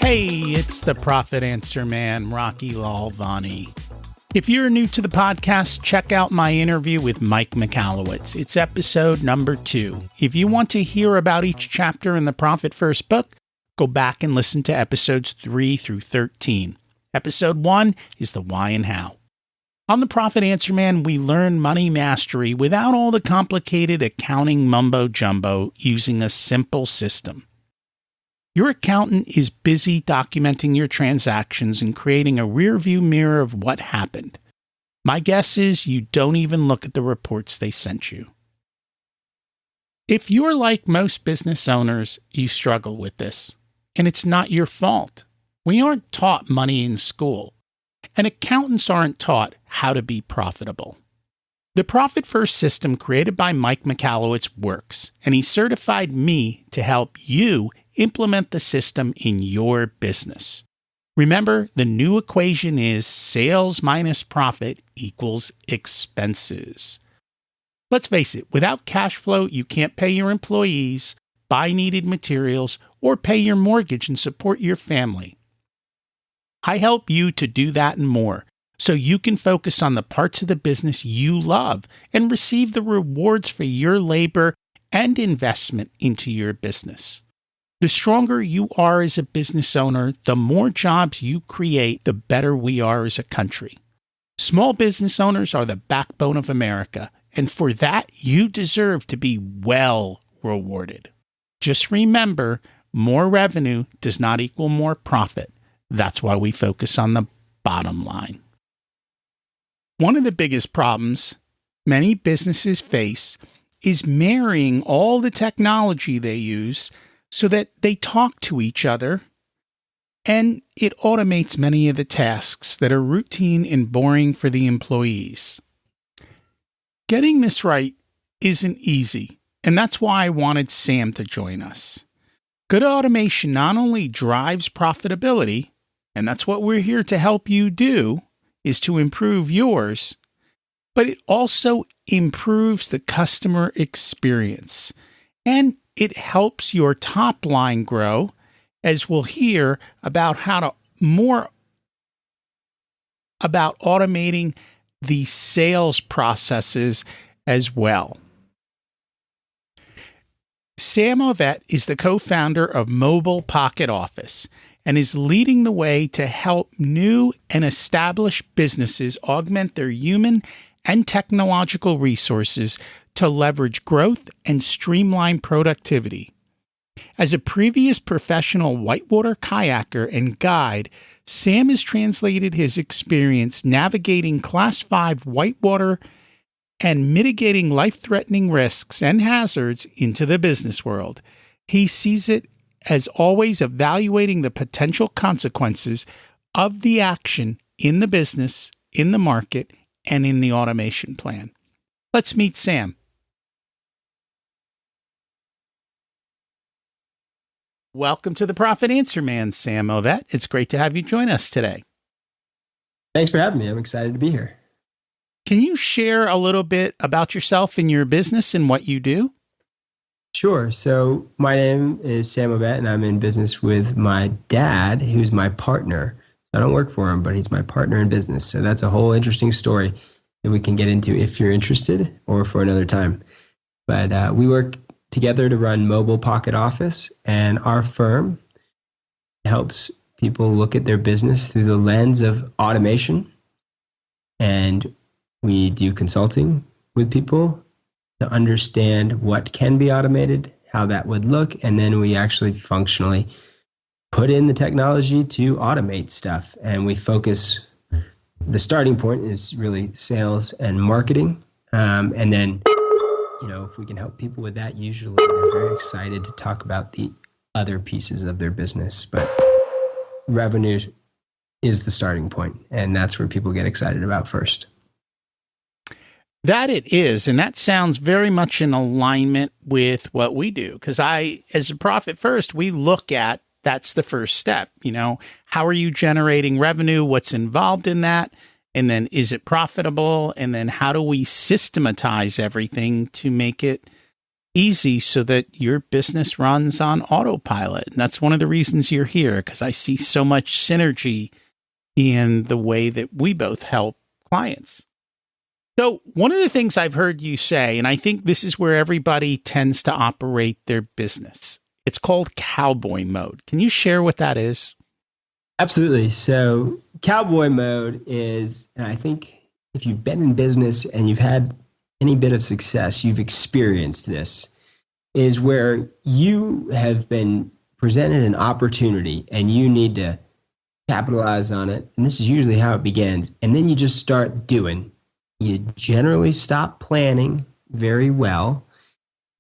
Hey, it's the Profit Answer Man, Rocky Lalvani. If you're new to the podcast, check out my interview with Mike Michalowicz. It's episode number 2. If you want to hear about each chapter in the Profit First book, go back and listen to episodes 3 through 13. Episode 1 is the why and how. On the Profit Answer Man, we learn money mastery without all the complicated accounting mumbo-jumbo using a simple system. Your accountant is busy documenting your transactions and creating a rearview mirror of what happened. My guess is you don't even look at the reports they sent you. If you're like most business owners, you struggle with this, and it's not your fault. We aren't taught money in school, and accountants aren't taught how to be profitable. The Profit First system created by Mike Michalowicz works, and he certified me to help you implement the system in your business. Remember, the new equation is sales minus profit equals expenses. Let's face it, without cash flow, you can't pay your employees, buy needed materials, or pay your mortgage and support your family. I help you to do that and more, so you can focus on the parts of the business you love and receive the rewards for your labor and investment into your business. The stronger you are as a business owner, the more jobs you create, the better we are as a country. Small business owners are the backbone of America, and for that, you deserve to be well rewarded. Just remember, more revenue does not equal more profit. That's why we focus on the bottom line. One of the biggest problems many businesses face is marrying all the technology they use so that they talk to each other, and it automates many of the tasks that are routine and boring for the employees. Getting this right isn't easy, and that's why I wanted Sam to join us. Good automation not only drives profitability, and that's what we're here to help you do, is to improve yours, but it also improves the customer experience, and it helps your top line grow, as we'll hear about more about automating the sales processes as well. Sam Ovett is the co-founder of Mobile Pocket Office and is leading the way to help new and established businesses augment their human and technological resources to leverage growth and streamline productivity. As a previous professional whitewater kayaker and guide, Sam has translated his experience navigating Class 5 whitewater and mitigating life-threatening risks and hazards into the business world. He sees it as always evaluating the potential consequences of the action in the business, in the market, and in the automation plan. Let's meet Sam. Welcome to the Profit Answer Man, Sam Ovett. It's great to have you join us today. Thanks for having me. I'm excited to be here. Can you share a little bit about yourself and your business and what you do? Sure. So my name is Sam Ovett, and I'm in business with my dad, who's my partner. So I don't work for him, but he's my partner in business. So that's a whole interesting story that we can get into if you're interested, or for another time. But we work together to run Mobile Pocket Office, and our firm helps people look at their business through the lens of automation. And we do consulting with people to understand what can be automated, how that would look, and then we actually functionally put in the technology to automate stuff. And we focus, the starting point is really sales and marketing. And then, if we can help people with that, usually they're very excited to talk about the other pieces of their business. But revenue is the starting point, and that's where people get excited about first. That it is, and that sounds very much in alignment with what we do. Because as a Profit First, we look at, that's the first step. How are you generating revenue? What's involved in that? And then is it profitable? And then how do we systematize everything to make it easy so that your business runs on autopilot. And that's one of the reasons you're here, because I see so much synergy in the way that we both help clients. So one of the things I've heard you say, and I think this is where everybody tends to operate their business, it's called cowboy mode. Can you share what that is? Absolutely. So cowboy mode is, and I think if you've been in business and you've had any bit of success, you've experienced this, is where you have been presented an opportunity and you need to capitalize on it. And this is usually how it begins. And then you just start doing. You generally stop planning very well,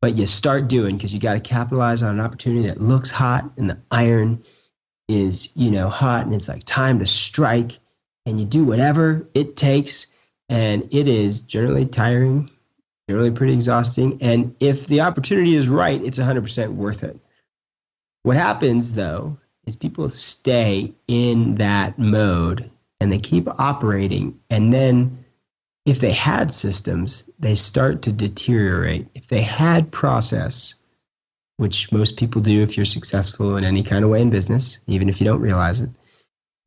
but you start doing because you got to capitalize on an opportunity that looks hot and the iron is, hot, and it's like time to strike, and you do whatever it takes. And it is generally tiring, generally pretty exhausting. And if the opportunity is right, it's 100% worth it. What happens, though, is people stay in that mode and they keep operating. And then if they had systems, they start to deteriorate. If they had process, which most people do if you're successful in any kind of way in business, even if you don't realize it,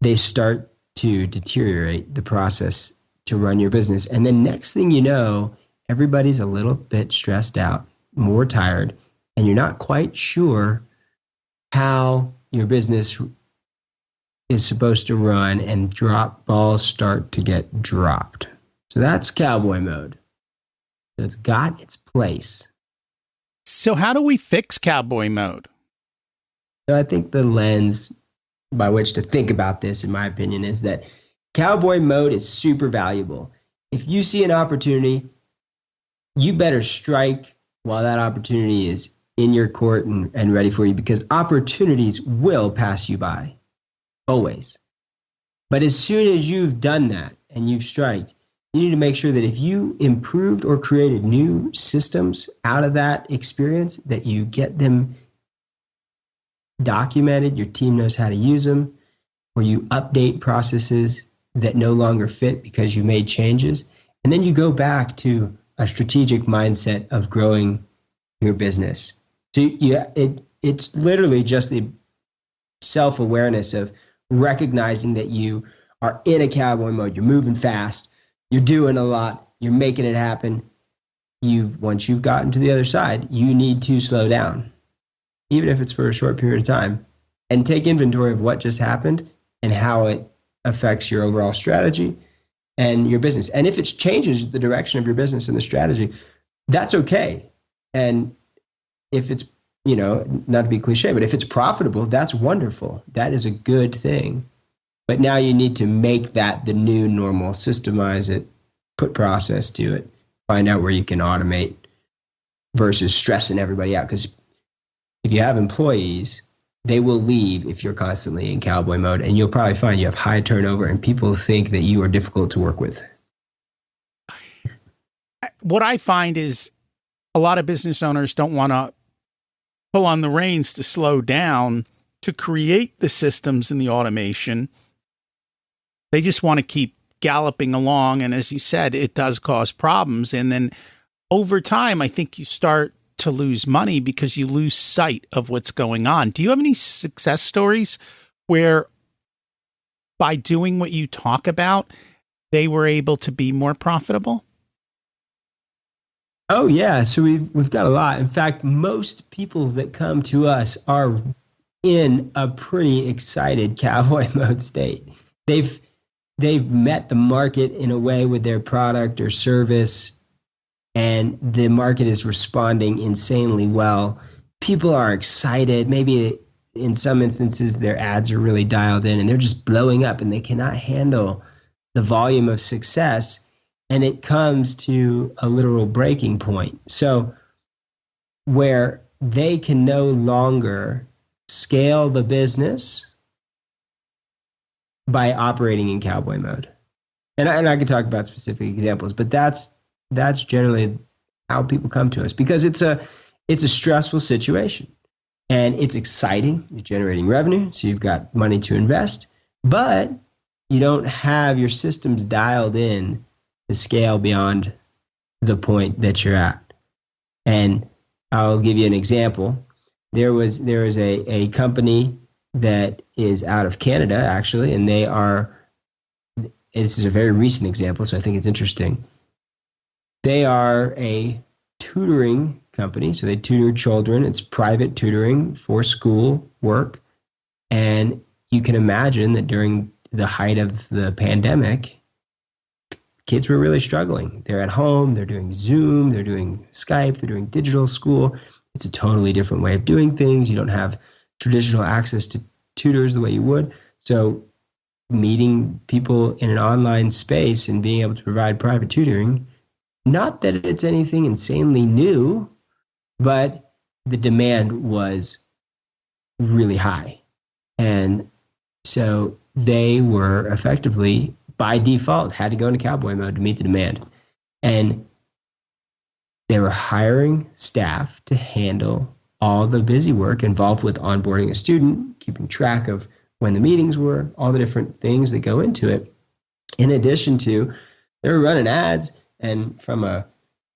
they start to deteriorate the process to run your business. And then next thing you know, everybody's a little bit stressed out, more tired, and you're not quite sure how your business is supposed to run, and balls start to get dropped. So that's cowboy mode. So it's got its place. So how do we fix cowboy mode? So I think the lens by which to think about this, in my opinion, is that cowboy mode is super valuable. If you see an opportunity, you better strike while that opportunity is in your court and ready for you, because opportunities will pass you by, always. But as soon as you've done that and you've striked, you need to make sure that if you improved or created new systems out of that experience, that you get them documented, your team knows how to use them, or you update processes that no longer fit because you made changes. And then you go back to a strategic mindset of growing your business. So it's literally just the self-awareness of recognizing that you are in a cowboy mode. You're moving fast. You're doing a lot. You're making it happen. Once you've gotten to the other side, you need to slow down, even if it's for a short period of time, and take inventory of what just happened and how it affects your overall strategy and your business. And if it changes the direction of your business and the strategy, that's okay. And if it's, not to be cliche, but if it's profitable, that's wonderful. That is a good thing. But now you need to make that the new normal, systemize it, put process to it, find out where you can automate versus stressing everybody out. Because if you have employees, they will leave if you're constantly in cowboy mode, and you'll probably find you have high turnover and people think that you are difficult to work with. What I find is a lot of business owners don't want to pull on the reins to slow down to create the systems and the automation. They just want to keep galloping along. And as you said, it does cause problems. And then over time, I think you start to lose money because you lose sight of what's going on. Do you have any success stories where by doing what you talk about, they were able to be more profitable? Oh, yeah. So we've got a lot. In fact, most people that come to us are in a pretty excited cowboy mode state. They've met the market in a way with their product or service, and the market is responding insanely well. People are excited. Maybe in some instances, their ads are really dialed in and they're just blowing up and they cannot handle the volume of success. And it comes to a literal breaking point. So where they can no longer scale the business by operating in cowboy mode. And I can talk about specific examples, but that's generally how people come to us, because it's a stressful situation and it's exciting. You're generating revenue, so you've got money to invest, but you don't have your systems dialed in to scale beyond the point that you're at. And I'll give you an example. There is a company that is out of Canada, actually, and this is a very recent example, so I think it's interesting. They are a tutoring company, so they tutor children. It's private tutoring for school work. And you can imagine that during the height of the pandemic, kids were really struggling. They're at home, they're doing Zoom, they're doing Skype, they're doing digital school. It's a totally different way of doing things. You don't have traditional access to tutors the way you would. So meeting people in an online space and being able to provide private tutoring, not that it's anything insanely new, but the demand was really high. And so they were effectively, by default, had to go into cowboy mode to meet the demand. And they were hiring staff to handle all the busy work involved with onboarding a student, keeping track of when the meetings were, all the different things that go into it. In addition to, they were running ads, and from a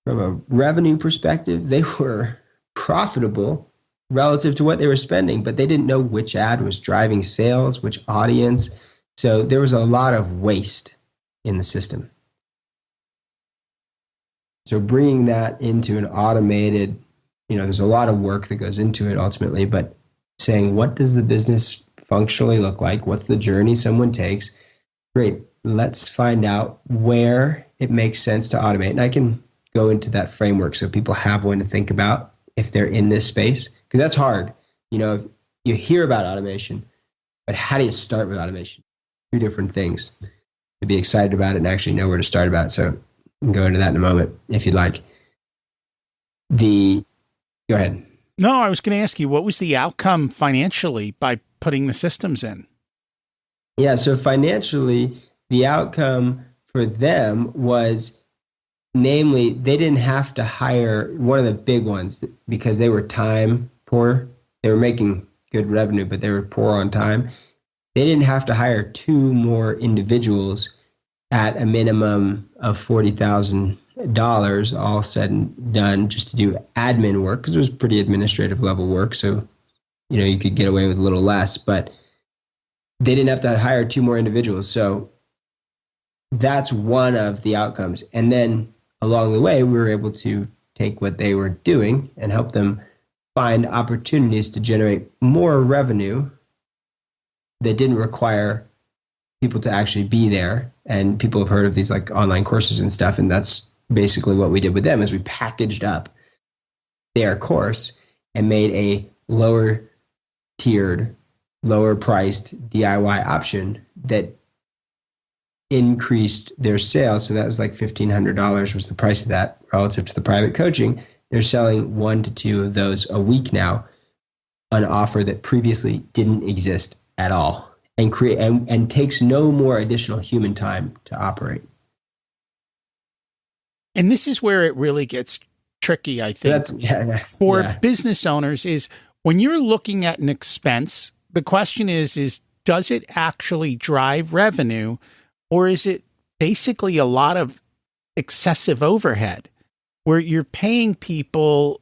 revenue perspective, they were profitable relative to what they were spending, but they didn't know which ad was driving sales, which audience. So there was a lot of waste in the system. So bringing that into an automated, there's a lot of work that goes into it ultimately, but saying, what does the business functionally look like? What's the journey someone takes? Great. Let's find out where it makes sense to automate. And I can go into that framework so people have one to think about if they're in this space, because that's hard. You hear about automation, but how do you start with automation? Two different things to be excited about it and actually know where to start about it. So we can go into that in a moment if you'd like. Go ahead. No, I was going to ask you, what was the outcome financially by putting the systems in? Yeah, so financially, the outcome for them was, namely, they didn't have to hire one of the big ones because they were time poor. They were making good revenue, but they were poor on time. They didn't have to hire two more individuals at a minimum of $40,000, all said and done, just to do admin work, because it was pretty administrative level work. So, you could get away with a little less, but they didn't have to hire two more individuals. So that's one of the outcomes. And then along the way, we were able to take what they were doing and help them find opportunities to generate more revenue that didn't require people to actually be there. And people have heard of these like online courses and stuff. And that's basically what we did with them, is we packaged up their course and made a lower tiered, lower priced DIY option that increased their sales. So that was like $1,500 was the price of that relative to the private coaching. They're selling 1 to 2 of those a week now, an offer that previously didn't exist at all, and takes no more additional human time to operate. And this is where it really gets tricky, I think, for business owners, is when you're looking at an expense, the question is does it actually drive revenue, or is it basically a lot of excessive overhead where you're paying people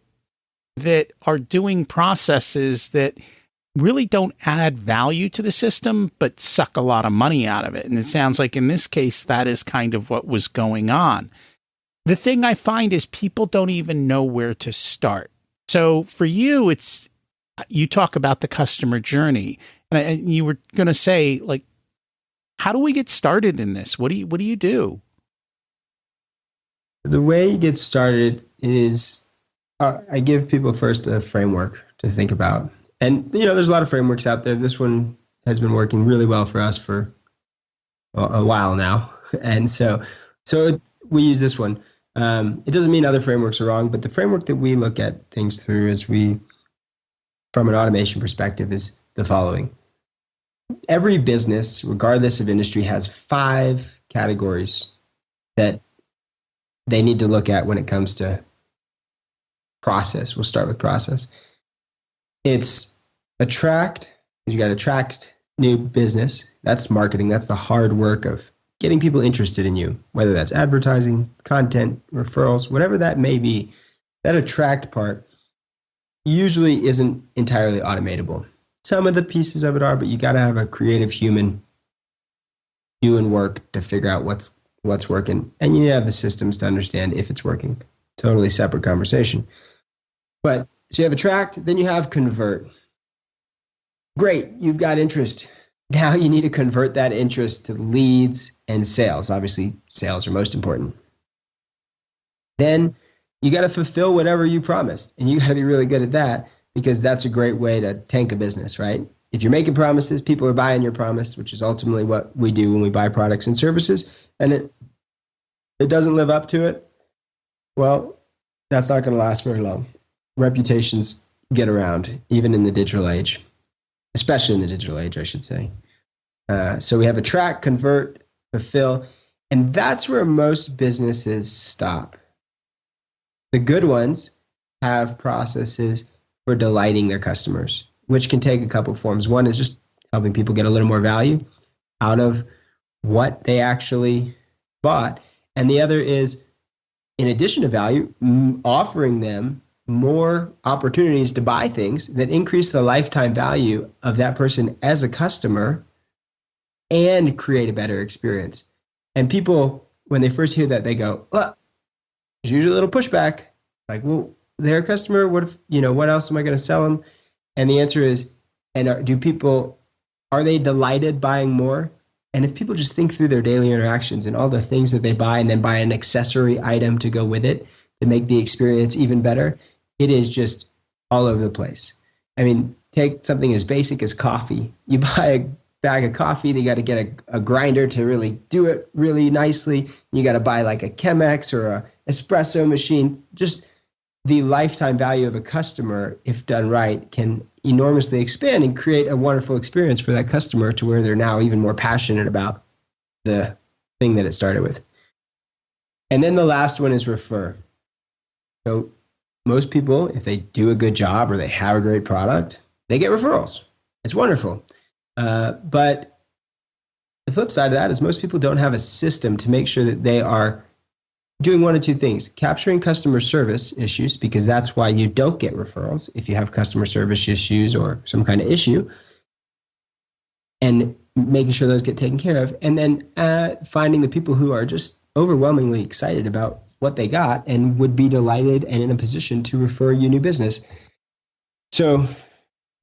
that are doing processes that really don't add value to the system, but suck a lot of money out of it? And it sounds like in this case, that is kind of what was going on. The thing I find is people don't even know where to start. So for you, you talk about the customer journey, and you were going to say, like, how do we get started in this? What do you do? The way you get started is I give people first a framework to think about. And, there's a lot of frameworks out there. This one has been working really well for us for a while now. And so we use this one. It doesn't mean other frameworks are wrong, but the framework that we look at things through from an automation perspective, is the following. Every business, regardless of industry, has 5 categories that they need to look at when it comes to process. We'll start with process. It's attract, because you got to attract new business. That's marketing. That's the hard work of getting people interested in you, whether that's advertising, content, referrals, whatever that may be. That attract part usually isn't entirely automatable. Some of the pieces of it are, but you got to have a creative human doing work to figure out what's working. And you need to have the systems to understand if it's working. Totally separate conversation. But so you have attract, then you have convert. Great, you've got interest. Now you need to convert that interest to leads and sales. Obviously, sales are most important. Then you got to fulfill whatever you promised. And you got to be really good at that, because that's a great way to tank a business, right? If you're making promises, people are buying your promise, which is ultimately what we do when we buy products and services, and it doesn't live up to it, well, that's not going to last very long. Reputations get around, even in the digital age, especially in the digital age, I should say. So we have attract, convert, fulfill, and that's where most businesses stop. The good ones have processes for delighting their customers, which can take a couple of forms. One is just helping people get a little more value out of what they actually bought. And the other is, in addition to value, offering them more opportunities to buy things that increase the lifetime value of that person as a customer and create a better experience. And people, when they first hear that, they go, well, there's usually a little pushback. Like, well, they're a customer. What if, what else am I going to sell them? And the answer is, are they delighted buying more? And if people just think through their daily interactions and all the things that they buy and then buy an accessory item to go with it to make the experience even better, it is just all over the place. I mean, take something as basic as coffee. You buy a bag of coffee, you got to get a grinder to really do it really nicely. You got to buy like a Chemex or a espresso machine. Just the lifetime value of a customer, if done right, can enormously expand and create a wonderful experience for that customer to where they're now even more passionate about the thing that it started with. And then the last one is refer. So most people, if they do a good job or they have a great product, they get referrals. It's wonderful. But the flip side of that is most people don't have a system to make sure that they are doing one of two things: capturing customer service issues, because that's why you don't get referrals if you have customer service issues or some kind of issue, and making sure those get taken care of, and then finding the people who are just overwhelmingly excited about what they got and would be delighted and in a position to refer you new business. So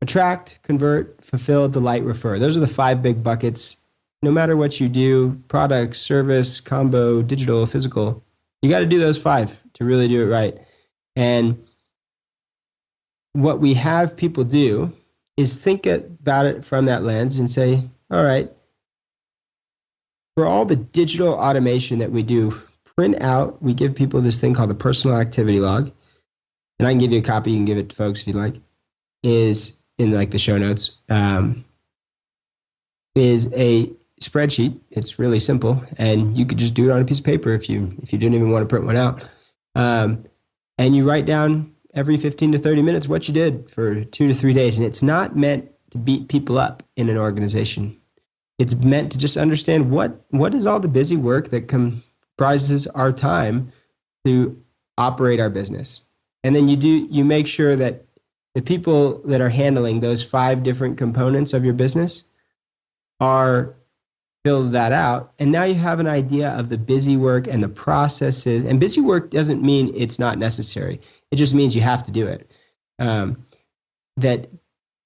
attract, convert, fulfill, delight, refer. Those are the 5 big buckets. No matter what you do, product, service, combo, digital, physical, you got to do those 5 to really do it right. And what we have people do is think about it from that lens and say, all right, for all the digital automation that we do, print out, we give people this thing called the personal activity log. And I can give you a copy, you can give it to folks if you'd like, is in like the show notes, is a spreadsheet. It's really simple, and you could just do it on a piece of paper if you didn't even want to print one out. And you write down every 15 to 30 minutes what you did for 2 to 3 days. And it's not meant to beat people up in an organization. It's meant to just understand what is all the busy work that comprises our time to operate our business. And then you make sure that the people that are handling those 5 different components of your business are filled that out. And now you have an idea of the busy work and the processes. And busy work doesn't mean it's not necessary. It just means you have to do it. That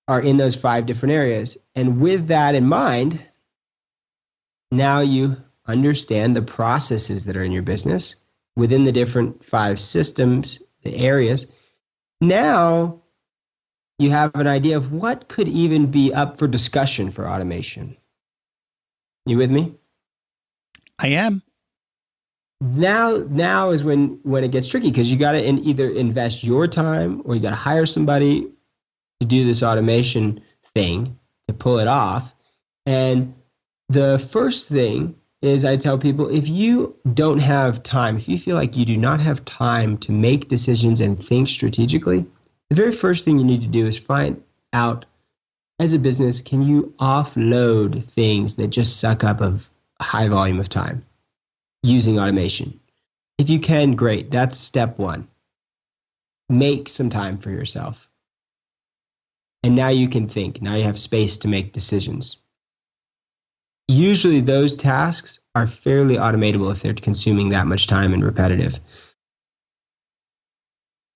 are in those 5 different areas. And with that in mind, now you understand the processes that are in your business within the different 5 systems, the areas. Now you have an idea of what could even be up for discussion for automation. You with me? I am. Now is when it gets tricky, because you got to either invest your time or you got to hire somebody to do this automation thing to pull it off. And the first thing is, I tell people, if you don't have time, if you feel like you do not have time to make decisions and think strategically, the very first thing you need to do is find out, as a business, can you offload things that just suck up a high volume of time using automation? If you can, great. That's step 1. Make some time for yourself. And now you can think. Now you have space to make decisions. Usually those tasks are fairly automatable if they're consuming that much time and repetitive.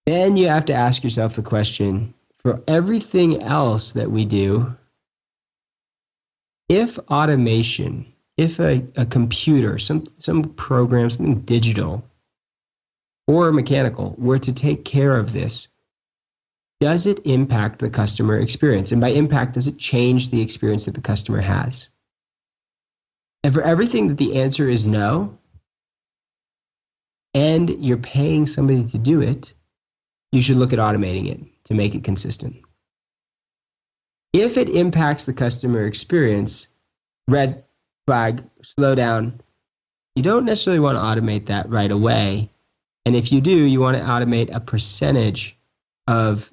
Then you have to ask yourself the question, for everything else that we do, if automation, if a computer, some program, something digital or mechanical were to take care of this, does it impact the customer experience? And by impact, does it change the experience that the customer has? And for everything that the answer is no, and you're paying somebody to do it, you should look at automating it to make it consistent. If it impacts the customer experience, red flag, slow down. You don't necessarily want to automate that right away. And if you do, you want to automate a percentage of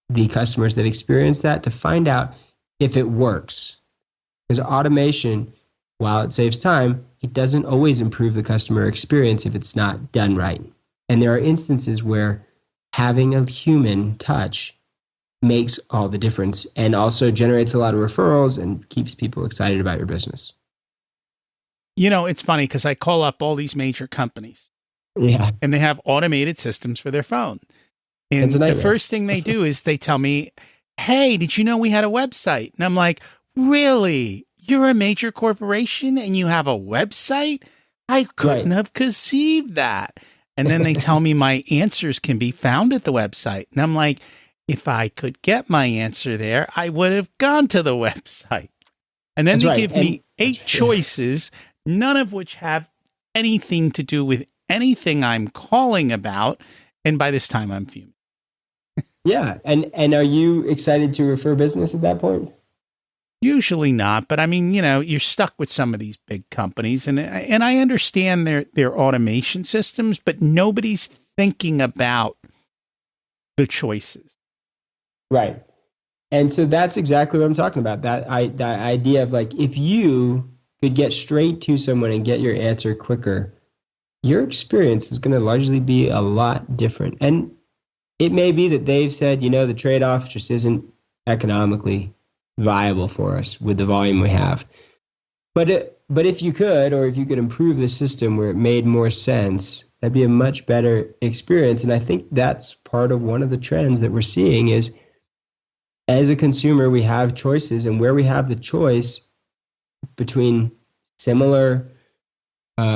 the customers that experience that to find out if it works. Because automation, while it saves time, it doesn't always improve the customer experience if it's not done right. And there are instances where having a human touch makes all the difference and also generates a lot of referrals and keeps people excited about your business. You know, it's funny because I call up all these major companies. Yeah. And they have automated systems for their phone. And the first thing they do is they tell me, hey, did you know we had a website? And I'm like, really? You're a major corporation and you have a website? I couldn't have conceived that. And then they tell me my answers can be found at the website. And I'm like, if I could get my answer there, I would have gone to the website. And then they give me 8 choices, none of which have anything to do with anything I'm calling about. And by this time, I'm fuming. Yeah. And are you excited to refer business at that point? Usually not. But I mean, you know, you're stuck with some of these big companies. And I understand their automation systems, but nobody's thinking about the choices. Right. And so that's exactly what I'm talking about. That idea of like, if you could get straight to someone and get your answer quicker, your experience is going to largely be a lot different. And it may be that they've said, you know, the trade-off just isn't economically viable for us with the volume we have. But if you could, or if you could improve the system where it made more sense, that'd be a much better experience. And I think that's part of one of the trends that we're seeing is, as a consumer, we have choices, and where we have the choice between similar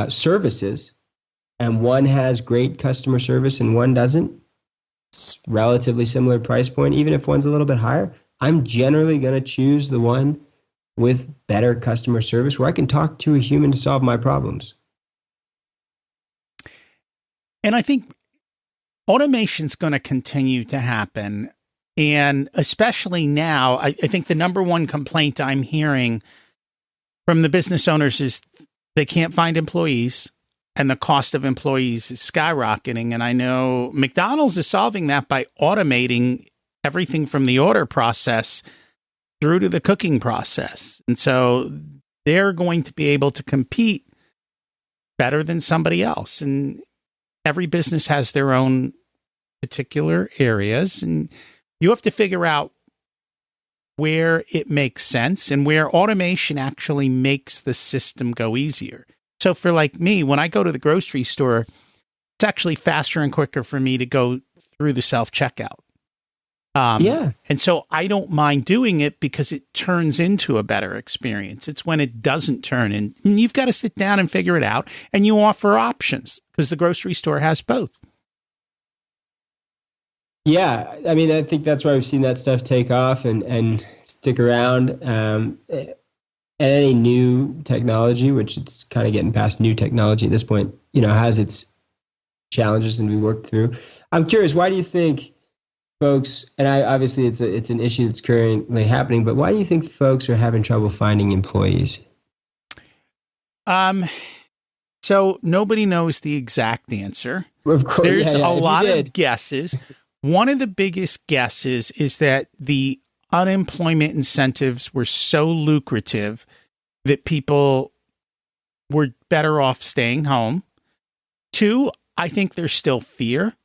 services, and one has great customer service and one doesn't, relatively similar price point, even if one's a little bit higher, I'm generally going to choose the one with better customer service where I can talk to a human to solve my problems. And I think automation's going to continue to happen. And especially now, I think the number one complaint I'm hearing from the business owners is they can't find employees and the cost of employees is skyrocketing. And I know McDonald's is solving that by automating everything from the order process through to the cooking process. And so they're going to be able to compete better than somebody else. And every business has their own particular areas, and you have to figure out where it makes sense and where automation actually makes the system go easier. So for like me, when I go to the grocery store, it's actually faster and quicker for me to go through the self-checkout. And so I don't mind doing it because it turns into a better experience. It's when it doesn't turn in. You've got to sit down and figure it out, and you offer options because the grocery store has both. Yeah, I mean, I think that's why we've seen that stuff take off and stick around. And any new technology, which it's kind of getting past new technology at this point, you know, has its challenges and we work through. I'm curious, why do you think folks, and obviously it's an issue that's currently happening, but why do you think folks are having trouble finding employees? So nobody knows the exact answer. Of course, there's a lot of guesses. One of the biggest guesses is that the unemployment incentives were so lucrative that people were better off staying home. 2, I think there's still fear,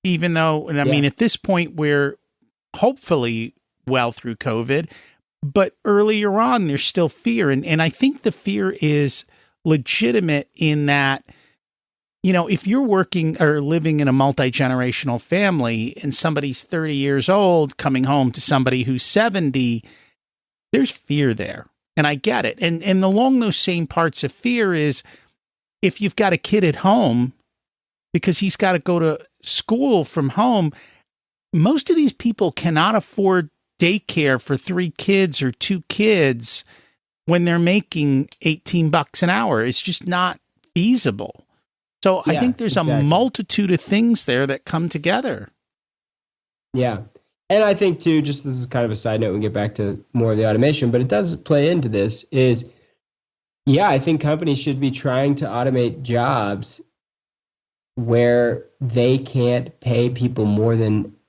even though, and I mean, at this point, we're hopefully well through COVID. But earlier on, there's still fear. And I think the fear is legitimate in that, if you're working or living in a multi-generational family and somebody's 30 years old coming home to somebody who's 70, there's fear there. And I get it. And along those same parts of fear is if you've got a kid at home because he's got to go to school from home, most of these people cannot afford daycare for 3 kids or 2 kids when they're making $18 an hour. It's just not feasible. So I think there's a multitude of things there that come together. Yeah. And I think too, just this is kind of a side note, we get back to more of the automation, but it does play into this is, I think companies should be trying to automate jobs where they can't pay people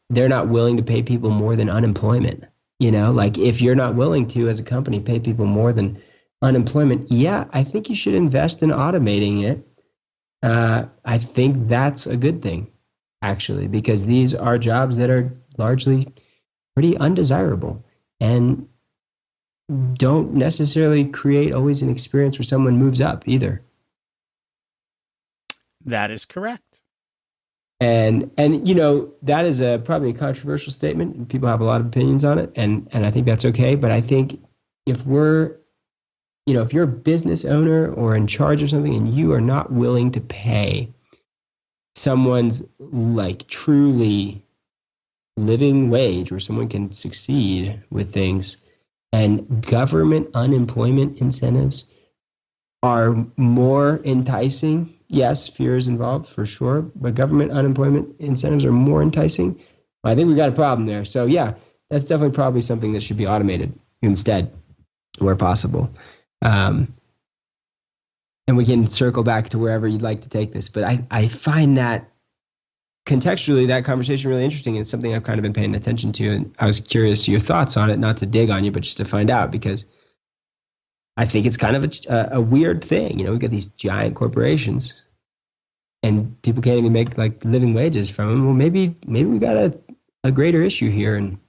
they're not willing to pay people more than unemployment. Like if you're not willing to, as a company, pay people more than unemployment, I think you should invest in automating it. I think that's a good thing, actually, because these are jobs that are largely pretty undesirable and don't necessarily create always an experience where someone moves up either. That is correct. And that is probably a controversial statement, and people have a lot of opinions on it, and I think that's okay. But I think if you're a business owner or in charge of something and you are not willing to pay someone's like truly living wage where someone can succeed with things, and government unemployment incentives are more enticing. Yes, fear is involved for sure, but government unemployment incentives are more enticing. I think we've got a problem there. So that's definitely probably something that should be automated instead where possible. And we can circle back to wherever you'd like to take this, but I find that contextually that conversation really interesting. It's something I've kind of been paying attention to, and I was curious your thoughts on it, not to dig on you, but just to find out, because I think it's kind of a weird thing. We've got these giant corporations and people can't even make like living wages from them. Well, maybe we got a greater issue here, and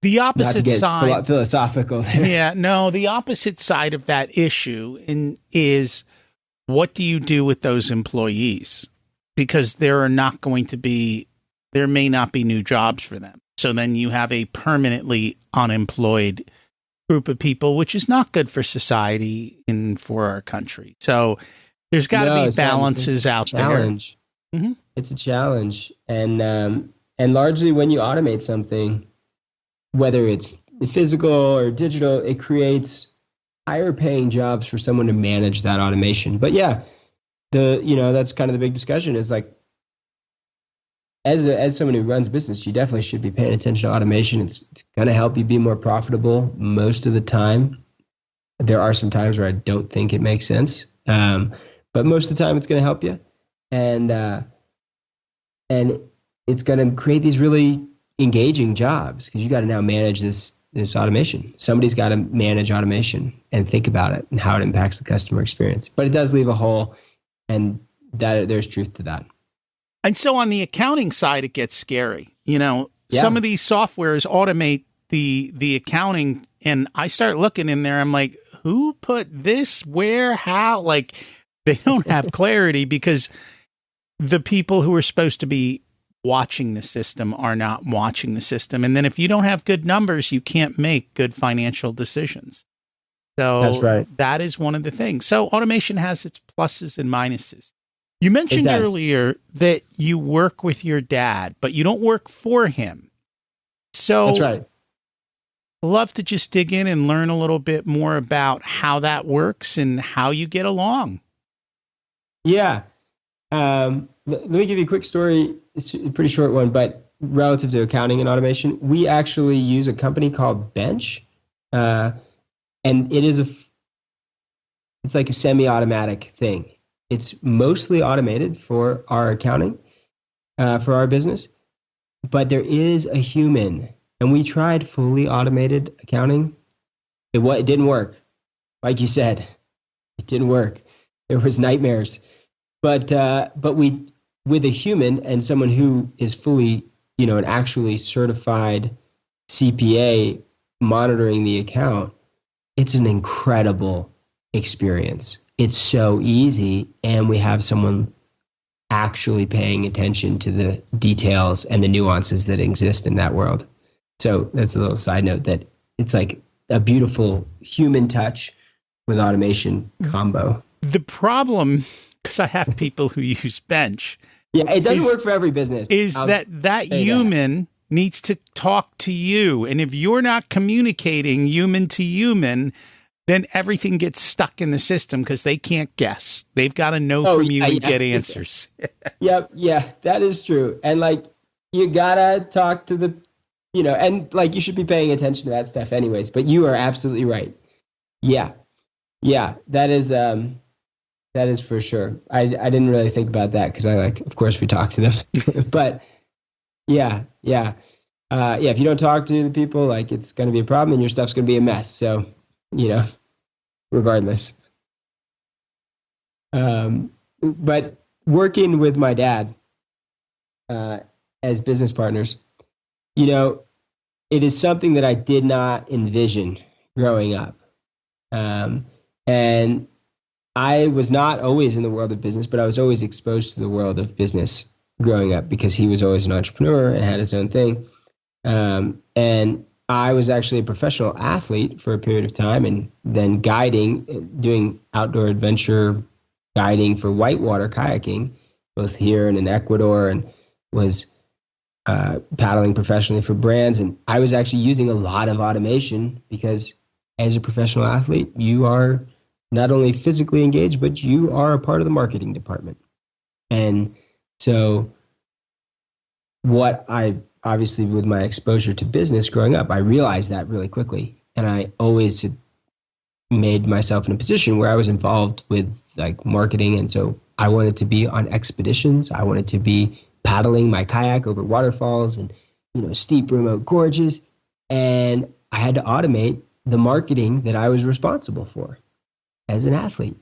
the opposite not to get side philosophical there. The opposite side of that issue is what do you do with those employees? Because there may not be new jobs for them. So then you have a permanently unemployed group of people, which is not good for society and for our country. So there's got to be balances out there. Mm-hmm. It's a challenge. And largely when you automate something, whether it's physical or digital, it creates higher paying jobs for someone to manage that automation. But that's kind of the big discussion is like, as someone who runs business, you definitely should be paying attention to automation. It's going to help you be more profitable most of the time. There are some times where I don't think it makes sense. But most of the time it's going to help you. And it's going to create these really engaging jobs because you got to now manage this automation. Somebody's got to manage automation and think about it and how it impacts the customer experience. But it does leave a hole, and that there's truth to that. And so on the accounting side, it gets scary. Some of these softwares automate the accounting, and I start looking in there. I'm like, who put this where, how? Like, they don't have clarity because the people who are supposed to be watching the system are not watching the system. And then if you don't have good numbers, you can't make good financial decisions. So that's right. That is one of the things. So automation has its pluses and minuses. You mentioned earlier that you work with your dad, but you don't work for him. So that's right. I'd love to just dig in and learn a little bit more about how that works and how you get along. Yeah. Let me give you a quick story. It's a pretty short one, but relative to accounting and automation, we actually use a company called Bench. And it's like a semi-automatic thing. It's mostly automated for our accounting, for our business, but there is a human, and we tried fully automated accounting. It didn't work. Like you said, it didn't work. There was nightmares, but we, with a human and someone who is fully an actually certified CPA monitoring the account, it's an incredible experience. It's so easy, and we have someone actually paying attention to the details and the nuances that exist in that world. So that's a little side note, that it's like a beautiful human touch with automation combo. The problem, because I have people who use Bench. Yeah, it doesn't work for every business. Is that human needs to talk to you. And if you're not communicating human to human, then everything gets stuck in the system because they can't guess. They've got to know from you and get answers. Yep. Yeah, that is true. And like, you gotta talk to the, and like, you should be paying attention to that stuff anyways, but you are absolutely right. Yeah. Yeah. That is for sure. I didn't really think about that because of course we talk to them, but yeah. If you don't talk to the people, like, it's going to be a problem and your stuff's going to be a mess. So, regardless. But working with my dad as business partners, it is something that I did not envision growing up. And I was not always in the world of business, but I was always exposed to the world of business growing up because he was always an entrepreneur and had his own thing. And I was actually a professional athlete for a period of time, and then doing outdoor adventure guiding for whitewater kayaking, both here and in Ecuador, and was paddling professionally for brands. And I was actually using a lot of automation because as a professional athlete, you are not only physically engaged, but you are a part of the marketing department. And so obviously, with my exposure to business growing up, I realized that really quickly. And I always made myself in a position where I was involved with like marketing. And so I wanted to be on expeditions. I wanted to be paddling my kayak over waterfalls and, steep remote gorges. And I had to automate the marketing that I was responsible for as an athlete.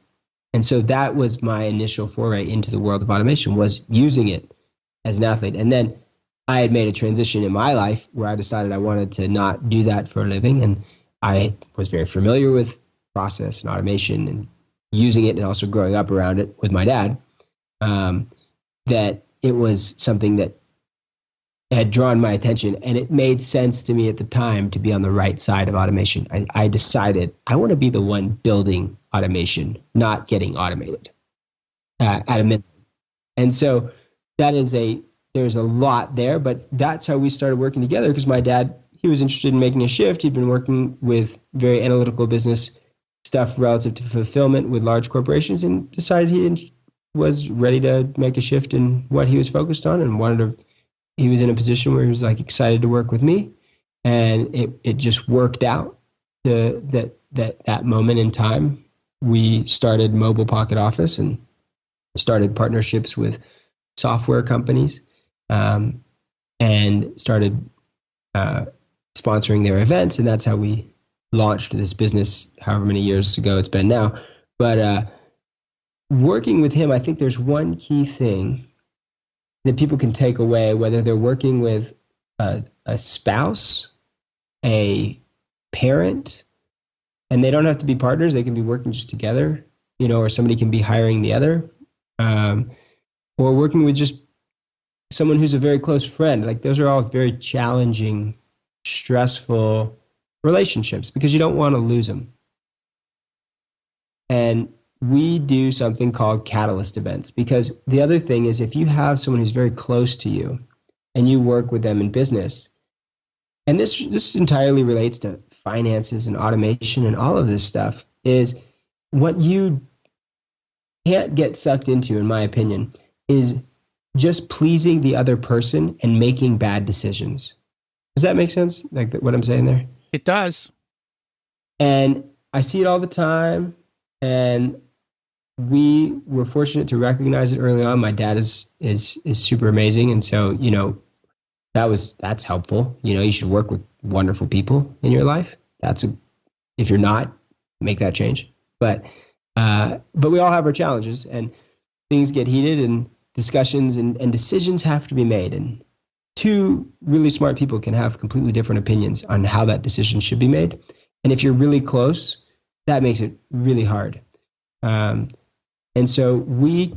And so that was my initial foray into the world of automation, was using it as an athlete. And then I had made a transition in my life where I decided I wanted to not do that for a living. And I was very familiar with process and automation and using it, and also growing up around it with my dad, that it was something that had drawn my attention. And it made sense to me at the time to be on the right side of automation. I decided I want to be the one building automation, not getting automated at a minimum. And so there's a lot there, but that's how we started working together, because my dad, he was interested in making a shift. He'd been working with very analytical business stuff relative to fulfillment with large corporations, and decided he was ready to make a shift in what he was focused on, and he was in a position where he was like excited to work with me. And it just worked out to that moment in time. We started Mobile Pocket Office and started partnerships with software companies, and started sponsoring their events. And that's how we launched this business however many years ago it's been now. But working with him, I think there's one key thing that people can take away, whether they're working with a spouse, a parent, and they don't have to be partners. They can be working just together, or somebody can be hiring the other, or working with just someone who's a very close friend. Like, those are all very challenging, stressful relationships because you don't want to lose them. And we do something called catalyst events, because the other thing is, if you have someone who's very close to you and you work with them in business, and this entirely relates to finances and automation and all of this stuff, is what you can't get sucked into, in my opinion, is just pleasing the other person and making bad decisions. Does that make sense? Like what I'm saying there? It does. And I see it all the time. And we were fortunate to recognize it early on. My dad is super amazing. And so, that's helpful. You should work with wonderful people in your life. If you're not, make that change. But we all have our challenges, and things get heated, and discussions and decisions have to be made. And two really smart people can have completely different opinions on how that decision should be made. And if you're really close, that makes it really hard. And so we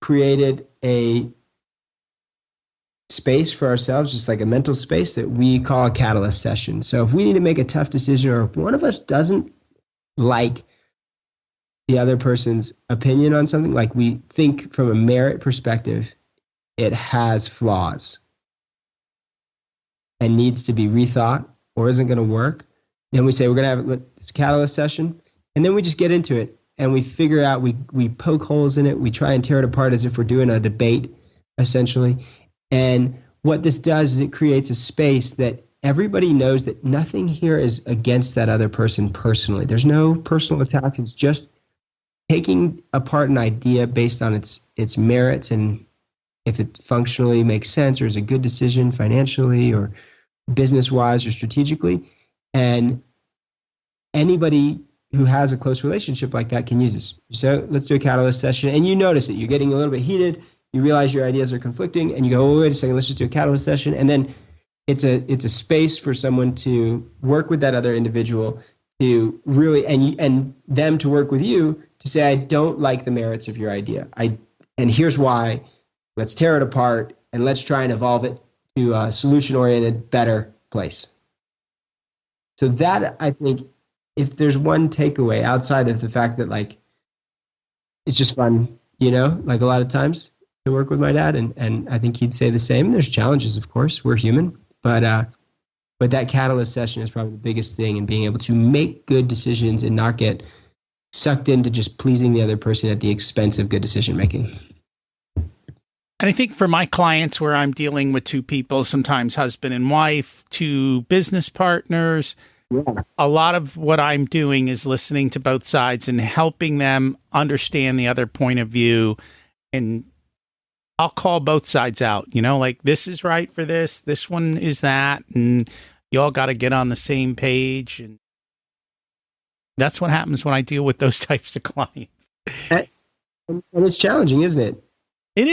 created a space for ourselves, just like a mental space that we call a catalyst session. So if we need to make a tough decision, or if one of us doesn't like the other person's opinion on something, like we think from a merit perspective, it has flaws and needs to be rethought or isn't going to work, then we say we're going to have this catalyst session, and then we just get into it and we figure out, we poke holes in it, we try and tear it apart as if we're doing a debate, essentially. And what this does is it creates a space that everybody knows that nothing here is against that other person personally. There's no personal attacks. It's just taking apart an idea based on its merits and if it functionally makes sense or is a good decision financially or business-wise or strategically. And anybody who has a close relationship like that can use this. So let's do a catalyst session. And you notice it. You're getting a little bit heated. You realize your ideas are conflicting, and you go, oh, wait a second, let's just do a catalyst session. And then it's a space for someone to work with that other individual to really, and them to work with you to say, I don't like the merits of your idea. And here's why. Let's tear it apart and let's try and evolve it to a solution-oriented, better place. So that, I think, if there's one takeaway outside of the fact that, like, it's just fun, like a lot of times to work with my dad, and I think he'd say the same. There's challenges, of course. We're human. But that catalyst session is probably the biggest thing in being able to make good decisions and not get sucked into just pleasing the other person at the expense of good decision making. And I think for my clients where I'm dealing with two people, sometimes husband and wife, two business partners, a lot of what I'm doing is listening to both sides and helping them understand the other point of view. And I'll call both sides out, like this is right for this one is that, and you all got to get on the same page. And that's what happens when I deal with those types of clients. And it's challenging, isn't it? It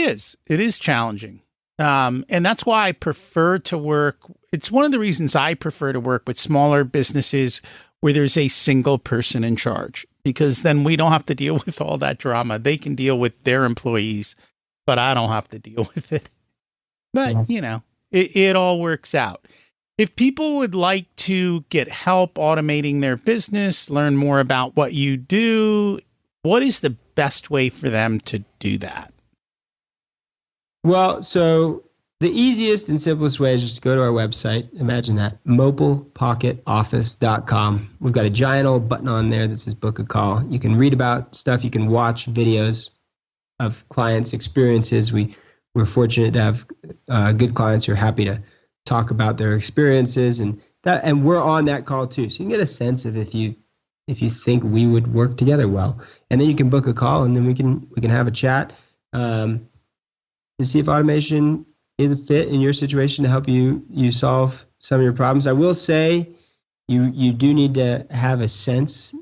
is challenging. And that's why I prefer to work. It's one of the reasons I prefer to work with smaller businesses where there's a single person in charge, because then we don't have to deal with all that drama. They can deal with their employees, but I don't have to deal with it. But, it all works out. If people would like to get help automating their business, learn more about what you do, what is the best way for them to do that? Well, so the easiest and simplest way is just to go to our website. Imagine that, mobilepocketoffice.com. We've got a giant old button on there that says book a call. You can read about stuff. You can watch videos of clients' experiences. We're fortunate to have good clients who are happy to talk about their experiences, and we're on that call too. So you can get a sense of if you think we would work together well, and then you can book a call, and then we can have a chat to see if automation is a fit in your situation to help you solve some of your problems. I will say you do need to have a sense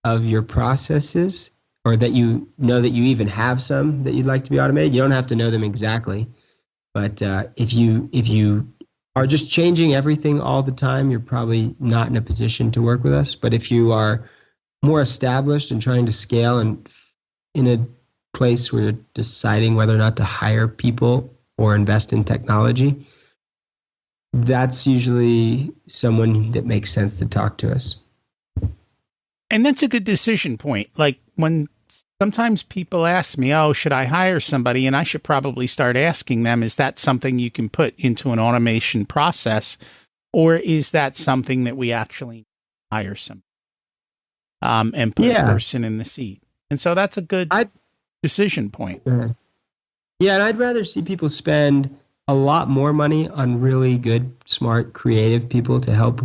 of your processes, or that you know that you even have some that you'd like to be automated. You don't have to know them exactly, but if you are just changing everything all the time, you're probably not in a position to work with us. But if you are more established and trying to scale and in a place where you're deciding whether or not to hire people or invest in technology, that's usually someone that makes sense to talk to us. And that's a good decision point. Like when sometimes people ask me, oh, should I hire somebody? And I should probably start asking them, is that something you can put into an automation process? Or is that something that we actually hire somebody and put a person in the seat? And so that's a good decision point. Yeah, and I'd rather see people spend a lot more money on really good, smart, creative people to help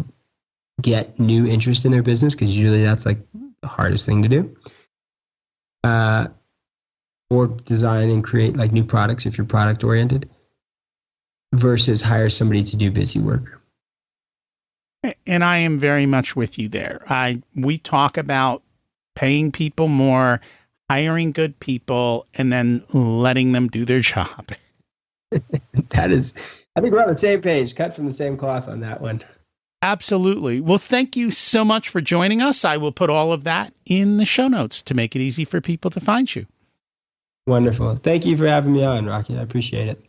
get new interest in their business, because usually that's like the hardest thing to do. Or design and create like new products if you're product oriented, versus hire somebody to do busy work. And I am very much with you there. We talk about paying people more, hiring good people, and then letting them do their job. That is, I think we're on the same page, cut from the same cloth on that one. Absolutely. Well, thank you so much for joining us. I will put all of that in the show notes to make it easy for people to find you. Wonderful. Thank you for having me on, Rocky. I appreciate it.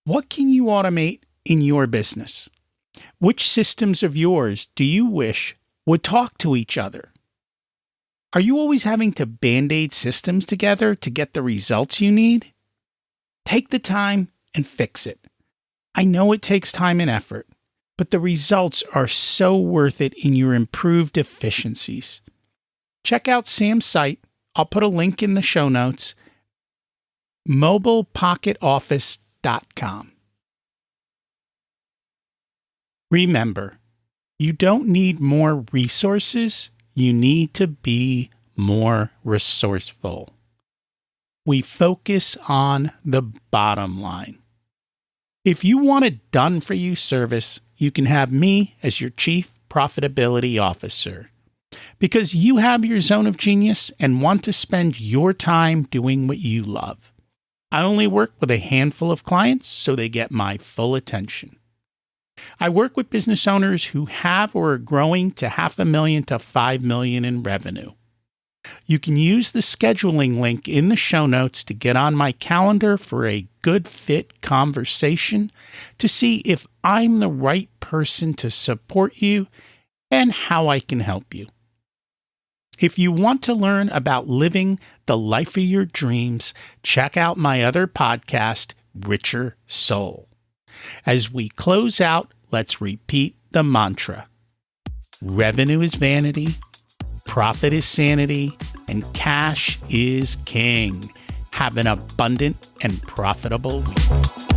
What can you automate in your business? Which systems of yours do you wish would talk to each other? Are you always having to band-aid systems together to get the results you need? Take the time and fix it. I know it takes time and effort, but the results are so worth it in your improved efficiencies. Check out Sam's site. I'll put a link in the show notes. mobilepocketoffice.com. Remember, you don't need more resources. You need to be more resourceful. We focus on the bottom line. If you want a done-for-you service, you can have me as your Chief Profitability Officer. Because you have your zone of genius and want to spend your time doing what you love. I only work with a handful of clients, so they get my full attention. I work with business owners who have or are growing to $500,000 to $5 million in revenue. You can use the scheduling link in the show notes to get on my calendar for a good fit conversation to see if I'm the right person to support you and how I can help you. If you want to learn about living the life of your dreams, check out my other podcast, Richer Soul. As we close out, let's repeat the mantra. Revenue is vanity, profit is sanity, and cash is king. Have an abundant and profitable week.